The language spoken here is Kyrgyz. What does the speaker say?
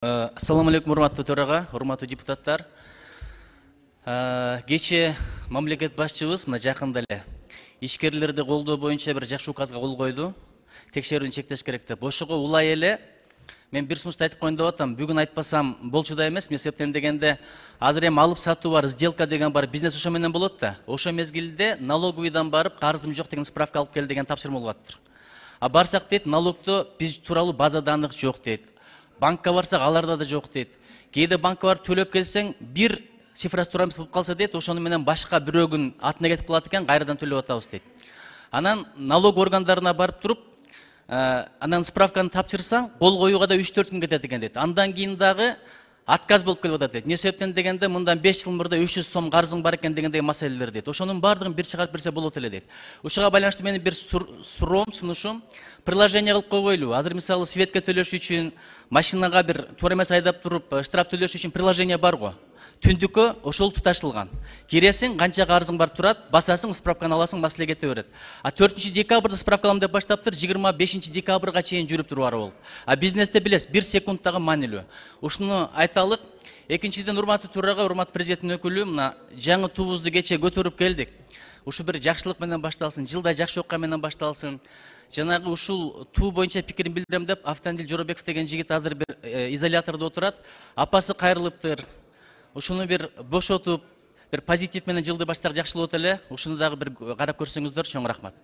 Ассаламу алейкум, урматтуу төрага, урматтуу депутаттар. Кечээ мамлекет башчыбыз мына жакында эле ишкерлерди колдоо боюнча бир жакшы указга кол койду. Текшерүүнү чектеш керек деп. Ошого улай эле мен бир сунушта айтып коеюн деп атам. Бүгүн айтпасам болчу да эмес. Мен себептен дегенде азыр эми алып сатуу бар, сделка деген бар, бизнес ошо менен болот да. Ошо мезгилде налоговыйдан барып карызым жок деген справка алып кел деген тапшырма болуп атыптыр. Барсак дейт, налогдо биз тууралуу базада анык жок дейт. Банкка барсак аларда да жок дейт. Кээде банкка барып төлөп келсең, бир цифрасы туура эмес болуп калса дейт, ошону менен башка бирөөгүн атына кетип калат экен, кайрадан төлөп атабыз дейт. Анан налог органдарына барып туруп, анан справканы тапшырсаң, кол коюуга да 3-4 күн кетет экен дейт. Андан кийин дагы отказ болуп келип атат дейт. Эмне себептен дегенде, мындан 5 жыл мурда 300 сом карызың бар экен дегендей маселелер дейт. Ошонун баардыгын бир чыгарып берсе болот эле дейт. Ушуга байланыштуу менин бир суроом, сунушум, приложение кылып койгойлу. Азыр мисалы светке төлөш үчүн, машинага бир туура эмес айдап туруп, штраф төлөш үчүн приложение бар го. Түндүккө ошол туташылган. Киресиң, канча карызың бар турат, басасың, справканы аласың, маселе кете берет. 4 декабрда справка алам деп баштаптыр, 25 декабрга чейин жүрүп турбары болуп. Бизнесте билесиз, 1 секундтагы маанилүү. Ушуну айталык. Экинчиден, урматтуу төрага, урматтуу президенттин өкүлү, мына жаңы туубузду кечээ көтөрүп келдик. Ушу бир жакшылык менен башталсын, жылда жакшы окуя менен башталсын. Жанагы ушул туу боюнча пикирин билдирем деп Автандил Жоробеков деген жигит азыр бир изолятордо отурат. Апасы кайрылыптыр. Ушуну бир бошотуп, бир позитив менен жылды баштасак жакшы болот эле. Ушуну дагы бир карап көрсөңүздөр, чоң рахмат.